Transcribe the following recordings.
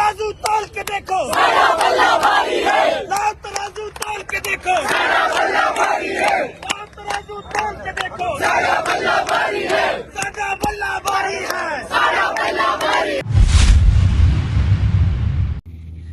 तराजू तोल के देखो, लाओ तराजू तोल के देखो, लाओ तराजू तोल के देखो, सारा बल्ला भारी है।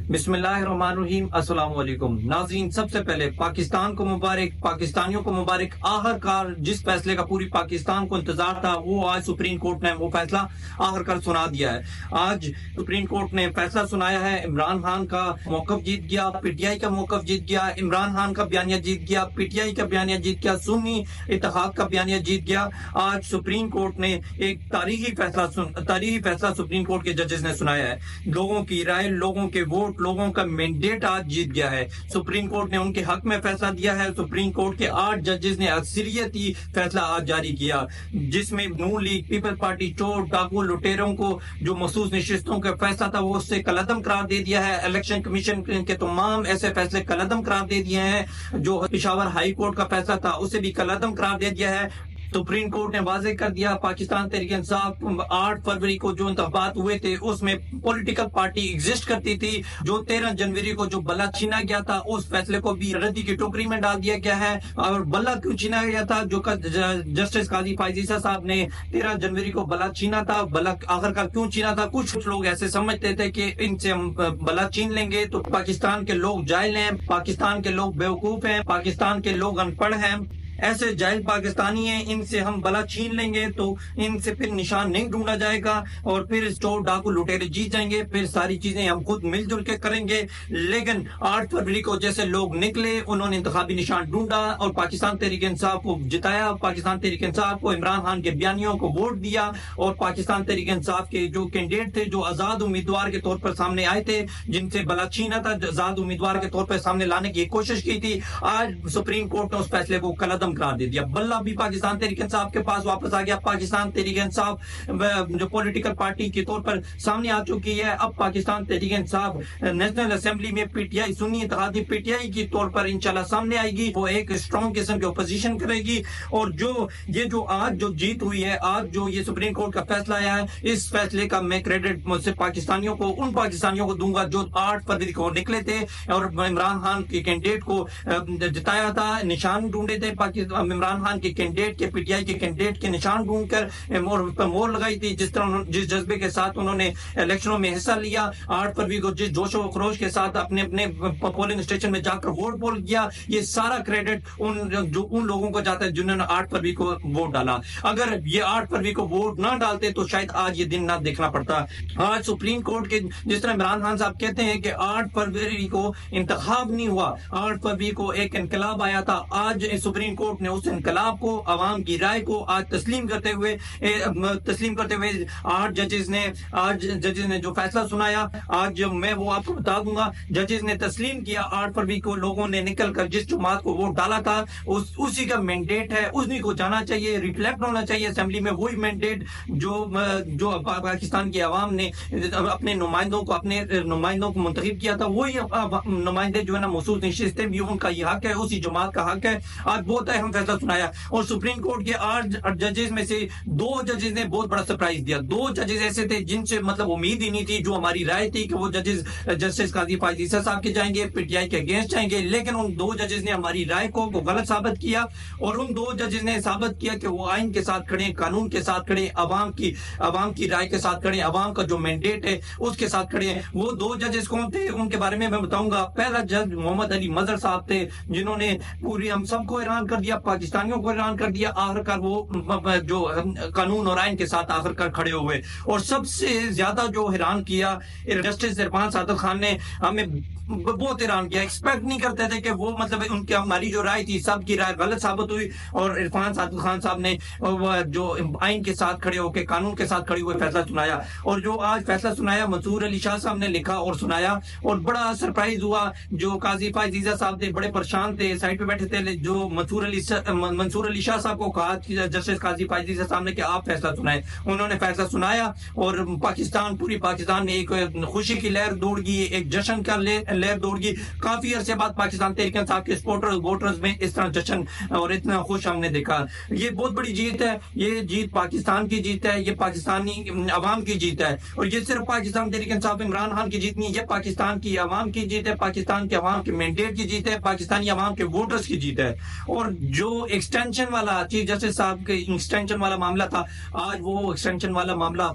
बिस्मिल्लाहिर्रहमानिर्रहीम, अस्सलाम वालेकुम नाज़रीन। सबसे पहले पाकिस्तान को मुबारक, पाकिस्तानियों को मुबारक। आखिरकार जिस फैसले का पूरी पाकिस्तान को इंतजार था वो आज सुप्रीम कोर्ट ने वो फैसला आखिरकार सुना दिया है। आज सुप्रीम कोर्ट ने फैसला सुनाया है, इमरान खान का मौक़िफ़ जीत गया, पीटीआई का मौक़िफ़ जीत गया, इमरान खान का बयानिया जीत गया, पीटीआई का बयानिया जीत गया, सुन्नी इत्तेहाद का बयानिया जीत गया। आज सुप्रीम कोर्ट ने एक तारीखी फैसला सुप्रीम कोर्ट के जजेस ने सुनाया है। लोगों की राय, लोगों के वोट, लोगों का मैंडेट आज जीत गया है। सुप्रीम कोर्ट ने उनके हक में फैसला दिया है। सुप्रीम कोर्ट के 8 जजेस ने अक्सरियती फैसला आज जारी किया, जिसमें नून लीग, पीपल पार्टी, चोर डाकू लुटेरों को जो मखसूस नशिस्तों का फैसला था वो उससे कलअदम करार दे दिया है। इलेक्शन कमीशन के तमाम ऐसे फैसले कलअदम करार दे दिए हैं। जो पेशावर हाई कोर्ट का फैसला था उसे भी कलअदम करार दे दिया है। सुप्रीम कोर्ट ने वाज़ेह कर दिया, पाकिस्तान तहरीक इंसाफ 8 फरवरी को जो इंतखाबात हुए थे उसमें पॉलिटिकल पार्टी एग्जिस्ट करती थी। जो 13 जनवरी को जो बल्ला छीना गया था उस फैसले को भी रद्दी की टोकरी में डाल दिया गया है। और बल्ला क्यों छीना गया था? जो जस्टिस काजी फायजीसा साहब ने 13 जनवरी को बल्ला छीना था। बल्ला आखिरकार क्यों छीना था? कुछ लोग ऐसे समझते थे कि इनसे हम बल्ला छीन लेंगे तो पाकिस्तान के लोग जाहिल हैं, पाकिस्तान के लोग बेवकूफ हैं, पाकिस्तान के लोग अनपढ़ हैं, ऐसे जाहिल पाकिस्तानी हैं, इनसे हम बला छीन लेंगे तो इनसे फिर निशान नहीं ढूंढा जाएगा और फिर चोर डाकू लुटेरे जीत जाएंगे, फिर सारी चीजें हम खुद मिलजुल के करेंगे। लेकिन 8 फरवरी को जैसे लोग निकले, उन्होंने इंतखाबी निशान ढूंढा और पाकिस्तान तहरीक इंसाफ को जिताया। पाकिस्तान तहरीक इंसाफ को, इमरान खान के बयानियों को वोट दिया और पाकिस्तान तहरीक इंसाफ के जो कैंडिडेट थे, जो आजाद उम्मीदवार के तौर पर सामने आए थे, जिनसे बला छीना था, आजाद उम्मीदवार के तौर पर सामने लाने की कोशिश की थी, आज सुप्रीम कोर्ट ने उस फैसले को कलअदम करार दे दिया। बल्ला भी पाकिस्तान तहरीक इंसाफ के पास वापस आ गया। पाकिस्तान तहरीक इंसाफ जो पॉलिटिकल पार्टी के तौर पर सामने आ चुकी है। अब पाकिस्तान तहरीक इंसाफ नेशनल असेंबली में पीटीआई, सुन्नी इत्तेहादी पीटीआई के तौर पर इंशाल्लाह सामने आएगी। वो एक स्ट्रॉन्ग किस्म की ओपोजिशन करेगी। और जो आज जो जीत हुई है, आज जो ये सुप्रीम कोर्ट का फैसला आया है, इस फैसले का मैं क्रेडिट मुझसे पाकिस्तानियों को, उन पाकिस्तानियों को दूंगा जो 8 फरवरी को निकले थे और इमरान खान के कैंडिडेट को जिताया था, निशान ढूंढे थे। इमरान खान के कैंडिडेट के, पीटीआई के कैंडिडेट के निशान ढूंढकर मोहर लगाई थी। जिस जज्बे के साथ उन्होंने इलेक्शनों में हिस्सा लिया, 8 फरवरी को जिस जोशो खरोश के साथ अपने अपने पोलिंग स्टेशन में जाकर वोट पोल किया, ये सारा क्रेडिट उन लोगों को जाता है जिन्होंने 8 फरवरी को वोट डाला। अगर ये 8 फरवरी को वोट ना डालते तो शायद आज ये दिन ना देखना पड़ता। आज सुप्रीम कोर्ट के, जिस तरह इमरान खान साहब कहते हैं कि 8 फरवरी को इंतखाब नहीं हुआ, 8 फरवरी को एक इनकलाब आया था, आज सुप्रीम कोर्ट ने उस इनकलाब को, अवाम की राय को आज तस्लीम करते हुए 8 जजेस ने जो फैसला सुनाया, आज मैं वो आपको बता दूंगा। जजेस ने तस्लीम किया 8 फरवरी को लोगों ने निकल कर जिस जमात को वोट डाला था उसी का मैंडेट है, उसी को जाना चाहिए, रिफ्लेक्ट होना चाहिए असेंबली में। वही मैंडेट जो पाकिस्तान की आवाम ने अपने नुमाइंदों को मुंतखब किया था, वही नुमाइंदे जो है ना मखसूस नशिस्तें भी, उनका ये हक है, उसी जमात का हक है। आज बहुत अहम फैसला सुनाया और सुप्रीम कोर्ट के 8 जजेस में से 2 जजेस ने बहुत बड़ा सरप्राइज दिया। 2 जजेस ऐसे थे जिनसे मतलब उम्मीद ही नहीं थी। जो हमारी राय थी कि वो जजेस जस्टिस काजी फायजीसा साहब के जाएंगे, पीटीआई के अगेंस्ट जाएंगे, लेकिन उन 2 जजेस ने हमारी राय को गलत साबित किया और उन 2 जजेस ने साबित किया कि वो आइन के साथ खड़े, कानून के साथ खड़े, अवाम की राय के साथ खड़े, अवाम का जो मैंडेट है उसके साथ खड़े हैं। वो 2 जजेस कौन थे उनके बारे में मैं बताऊंगा। पहला जज मोहम्मद अली मजहर साहब थे, जिन्होंने पूरी हम सबको हैरान कर दिया, पाकिस्तानियों को हैरान कर दिया। आखिरकार वो जो कानून और आइन के साथ आखिरकार खड़े हुए और सबसे ज्यादा जो हैरान किया जस्टिस इरफान सादत खान ने हमें बहुत हैरान किया। एक्सपेक्ट नहीं करते थे कि वो मतलब उनकी, हमारी जो राय थी सबकी राय गलत साबित हुई और इरफान सादत खान साहब ने जो आइन के साथ खड़े होकर, कानून के साथ खड़े हुए फैसला सुनाया। और जो आज फैसला सुनाया मंसूर अली शाह साहब ने लिखा और सुनाया और बड़ा सरप्राइज हुआ। जो काजी फायजीसा साहब थे बड़े परेशान थे, साइड पे बैठे थे। जो मंसूर अली منصور علی شاہ صاحب کو کہا کہ جسٹس قاضی فائزی سے سامنے کہ آپ فیصلہ سنائیں. انہوں نے فیصلہ سنایا اور پوری پاکستان میں ایک خوشی کی لہر دوڑ گئی, ایک جشن کا لہر دوڑ گئی. کافی عرصے بعد پاکستان تحریک انصاف کے سپورٹرز ووٹرز میں اس طرح جشن اور اتنا خوش ہم نے دیکھا. یہ بہت بڑی جیت ہے, یہ جیت پاکستان کی جیت ہے, یہ پاکستانی عوام کی جیت ہے. اور یہ صرف پاکستان تحریک انصاف عمران خان کی جیت نہیں, یہ پاکستان کی عوام کی جیت ہے, پاکستان کے عوام کے مینڈیٹ کی جیت ہے, پاکستانی عوام کے ووٹرز کی جیت ہے. اور جو ایکسٹینشن والا چیف جسٹس صاحب کے ایکسٹینشن والا معاملہ تھا, آج وہ ایکسٹینشن والا معاملہ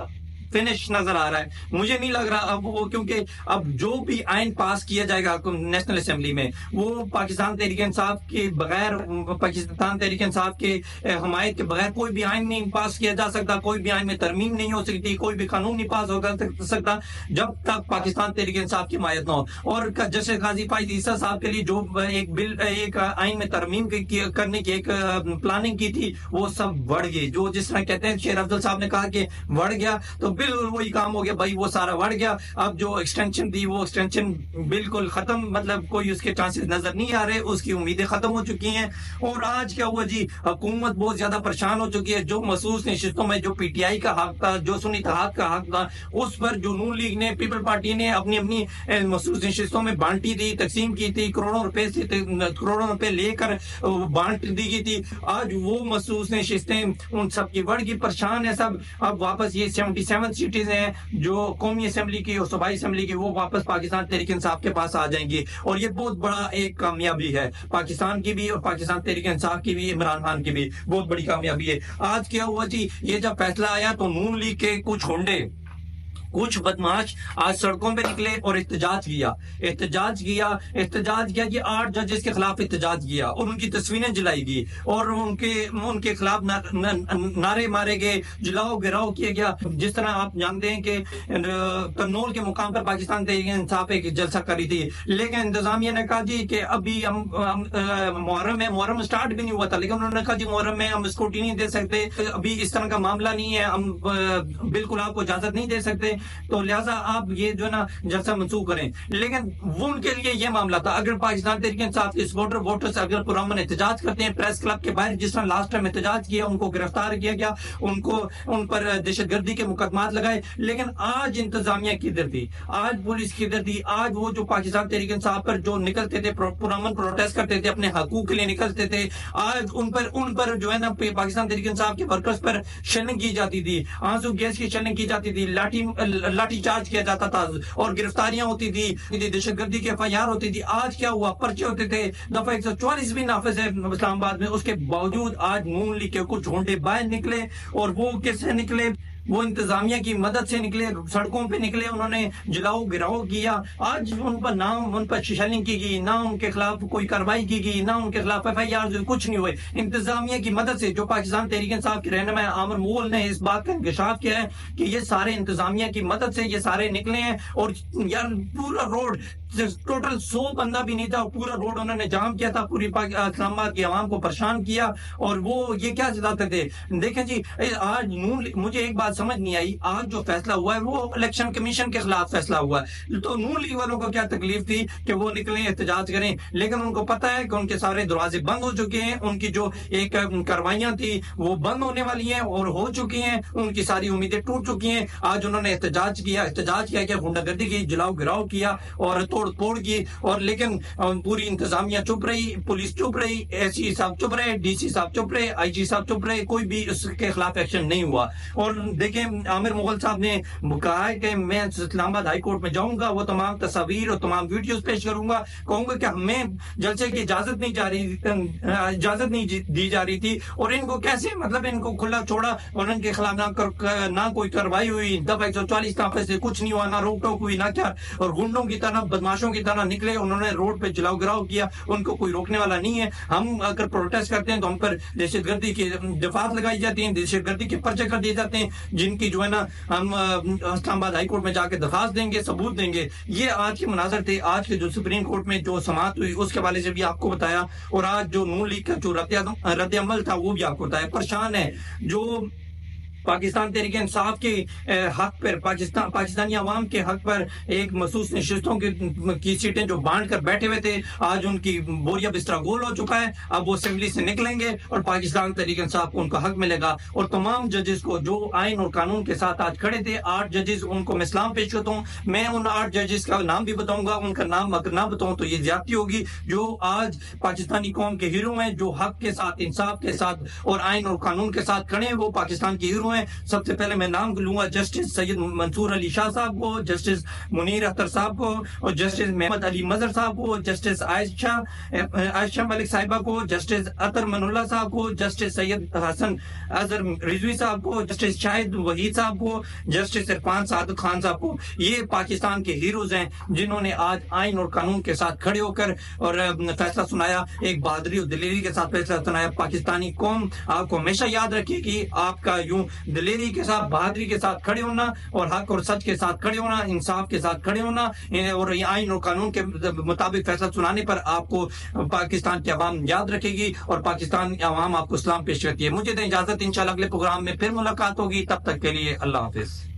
فنش نظر آ رہا ہے. مجھے نہیں لگ رہا اب وہ, کیونکہ اب جو بھی آئین پاس کیا جائے گا نیشنل اسمبلی میں وہ پاکستان تحریک انصاف کے بغیر, پاکستان تحریک انصاف کے حمایت کے بغیر کوئی بھی آئین نہیں پاس کیا جا سکتا, کوئی بھی آئین میں ترمیم نہیں ہو سکتی, کوئی بھی قانون نہیں پاس ہو سکتا جب تک پاکستان تحریک انصاف کی حمایت نہ ہو. اور جسٹس قاضی فائز عیسیٰ صاحب کے لیے جو ایک آئین میں ترمیم کرنے کی ایک پلاننگ کی تھی وہ سب بڑھ گئی. جو جس طرح کہتے ہیں شیر افضل صاحب نے کہا کہ بڑھ گیا, تو بالکل وہی کام ہو گیا بھائی, وہ سارا بڑھ گیا. اب جو ایکسٹینشن تھی وہ ایکسٹینشن بالکل ختم, مطلب کوئی اس کے چانسز نظر نہیں آ رہے, اس کی امیدیں ختم ہو چکی ہیں. اور آج کیا ہوا جی, حکومت بہت زیادہ پریشان ہو چکی ہے. جو مخصوص نشستوں میں جو پی ٹی آئی کا حق تھا, جو سنی اتحاد کا حق تھا, اس پر جو نون لیگ نے, پیپل پارٹی نے اپنی مخصوص نشستوں میں بانٹی تھی, تقسیم کی تھی, کروڑوں روپے لے کر بانٹ دی گئی تھی. آج وہ مخصوص نشستیں ان سب کی بڑھ گئی, پریشان ہے سب. اب واپس یہ 77 سیٹیں ہیں جو قومی اسمبلی کی اور صوبائی اسمبلی کی, وہ واپس پاکستان تحریک انصاف کے پاس آ جائیں گی. اور یہ بہت بڑا ایک کامیابی ہے پاکستان کی بھی, اور پاکستان تحریک انصاف کی بھی, عمران خان کی بھی بہت بڑی کامیابی ہے. آج کیا ہوا جی, یہ جب فیصلہ آیا تو نون لیگ کے کچھ ہونڈے, کچھ بدماش آج سڑکوں پہ نکلے اور احتجاج کیا یہ 8 ججز کے خلاف احتجاج کیا, اور ان کی تصویریں جلائی گئی, اور ان کے خلاف نعرے مارے گئے, جلاؤ گراؤ کیا گیا. جس طرح آپ جانتے ہیں کہ کرنول کے مقام پر پاکستان تحریک انصاف ایک جلسہ کری تھی, لیکن انتظامیہ نے کہا جی کہ ابھی ہم محرم سٹارٹ بھی نہیں ہوا تھا, لیکن انہوں نے کہا جی محرم میں ہم اسکوٹی نہیں دے سکتے, ابھی اس طرح کا معاملہ نہیں ہے, ہم بالکل آپ کو اجازت نہیں دے سکتے, تو لہٰذا آپ یہ جو ہے نا جلسہ منسوخ کریں. لیکن وہ ان کے لیے یہ معاملہ تھا, اگر پاکستان تحریک انصاف کے ووٹرز اگر پرامن احتجاج کرتے ہیں پریس کلب کے باہر, جس طرح لاسٹ ٹائم احتجاج کیا, ان کو گرفتار کیا گیا, ان پر دہشت گردی کے مقدمات لگائے. لیکن آج انتظامیہ کدھر تھی, آج پولیس کدھر تھی, آج وہ جو پاکستان تحریک انصاف پر جو نکلتے تھے, پرامن پروٹیسٹ کرتے تھے, اپنے حقوق کے لیے نکلتے تھے, آج ان پر جو ہے نا پاکستان تحریک انصاف کے ورکرز پر شیلنگ کی جاتی تھی, آنسو گیس کی شیلنگ کی جاتی تھی, لاٹھی چارج کیا جاتا تھا, اور گرفتاریاں ہوتی تھی, دہشت گردی کے FIR ہوتی تھی. آج کیا ہوا, پرچے ہوتے تھے, دفعہ 144 بھی نافذ ہے اسلام آباد میں, اس کے باوجود آج نون لیگ کے کچھ جھونڈے باہر نکلے. اور وہ کس سے نکلے, وہ انتظامیہ کی مدد سے نکلے, سڑکوں پہ نکلے, انہوں نے جلاؤ گراؤ کیا. آج ان پر شیلنگ کی گئی, نہ ان کے خلاف کوئی کارروائی کی گئی, نہ ان کے خلاف FIR, کچھ نہیں ہوئے. انتظامیہ کی مدد سے, جو پاکستان تحریک انصاف کے رہنما عامر مغل نے اس بات کا انکشاف کیا ہے کہ یہ سارے انتظامیہ کی مدد سے یہ سارے نکلے ہیں. اور یار پورا روڈ, ٹوٹل 100 بندہ بھی نہیں تھا, پورا روڈ انہوں نے جام کیا تھا, پوری اسلام آباد کی عوام کو پریشان کیا. اور وہ یہ کیا چلاتے تھے, دیکھیں جی آج مجھے ایک بات سمجھ نہیں آئی, آج جو فیصلہ ہوا ہے وہ الیکشن کمیشن کے خلاف فیصلہ ہوا ہے, تو نون لیگ والوں کو کیا تکلیف تھی کہ وہ نکلیں احتجاج کریں, لیکن ان کو پتا ہے کہ ان کے سارے دروازے بند ہو چکے ہیں, ان کی جو ایک کاروائیاں تھی وہ بند ہونے والی ہیں اور ہو چکی ہیں, ان کی ساری امیدیں ٹوٹ چکی ہیں. آج انہوں نے احتجاج کیا کہ غنڈہ گردی کی, جلاؤ گراؤ کیا اور توڑ پھوڑ کی, اور لیکن پوری انتظامیہ چپ رہی, پولیس چپ رہی, SC صاحب چپ رہے, DC صاحب چپ رہے, IG صاحب چپ رہے, کوئی بھی اس کے خلاف ایکشن نہیں ہوا. اور دیکھیں عامر مغل صاحب نے کہا ہے کہ میں اسلام آباد ہائی کورٹ میں جاؤں گا, وہ تمام تصاویر اور تمام ویڈیوز پیش کروں گا, کہوں گا کہ ہمیں جلسے کی اجازت نہیں دی جا رہی تھی, اور ان کو کیسے, مطلب ان کو کھلا چھوڑا, اور ان کے خلاف نہ کوئی کارروائی ہوئی, دفعہ 144 نافذ سے کچھ نہیں ہوا, نہ روک ٹوک ہوئی, نہ کیا, اور گنڈوں کی طرح بدماشوں کی طرح نکلے, انہوں نے روڈ پہ جلاؤ گراؤ کیا, ان کو کوئی روکنے والا نہیں ہے. ہم اگر پروٹیسٹ کرتے ہیں تو ہم پر دہشت گردی کی دفعات لگائی جاتی ہیں, دہشت گردی کے پرچے کر دیے جاتے ہیں, جن کی جو ہے نا ہم اسلام آباد ہائی کورٹ میں جا کے درخواست دیں گے, ثبوت دیں گے. یہ آج کے مناظر تھے, آج کے جو سپریم کورٹ میں جو سماعت ہوئی اس کے حوالے سے بھی آپ کو بتایا, اور آج جو نون لیگ کا جو رد عمل تھا وہ بھی آپ کو بتایا. پریشان ہے جو पाकिस्तान तहरीक इंसाफ के हक पर पाकिस्तानी अवाम के हक पर एक मखसूस नशिस्तों की सीटें जो बांट कर बैठे हुए थे, आज उनकी बोरिया बिस्तरा गोल हो चुका है। अब वो असेंबली से निकलेंगे और पाकिस्तान तहरीक इंसाफ को उनका हक मिलेगा। और तमाम जजेस को जो आइन और कानून के साथ आज खड़े थे, 8 जजेस, उनको मैं सलाम पेश करता हूँ। मैं उन 8 जजेस का नाम भी बताऊंगा, उनका नाम अगर ना बताऊं तो ये ज्यादती होगी, जो आज पाकिस्तानी कौम के हीरो हैं, जो हक के साथ, इंसाफ के साथ और आइन और कानून के साथ खड़े हैं, वो पाकिस्तान के हीरो हैं। सबसे पहले मैं नाम लूंगा जस्टिस सैयद मंसूर अली शाह साहब को, जस्टिस मुनीर अख्तर साहब को, और जस्टिस मोहम्मद अली मजहर साहब को, जस्टिस आयशा मलिक साहिबा को, जस्टिस अतर मनुल्लाह साहब को, जस्टिस सैयद हसन अजहर रिजवी साहब को, जस्टिस शाहिद वहीद साहब को, जस्टिस इरफान सादिक खान साहब को। ये पाकिस्तान के हीरोज हैं जिन्होंने आज आइन और कानून के साथ खड़े होकर और फैसला सुनाया, एक बहादुरी और दिलेरी के साथ फैसला सुनाया। पाकिस्तानी कौम आपको हमेशा याद रखेगी, आपका यूं दिलेरी के साथ, बहादुरी के साथ खड़े होना और हक और सच के साथ खड़े होना, इंसाफ के साथ खड़े होना और आइन और कानून के मुताबिक फैसला सुनाने पर आपको पाकिस्तान की आवाम याद रखेगी और पाकिस्तान की आवाम आपको सलाम पेश करती है। मुझे दें इजाजत, इंशाल्लाह अगले प्रोग्राम में फिर मुलाकात होगी। तब तक के लिए अल्लाह हाफिज।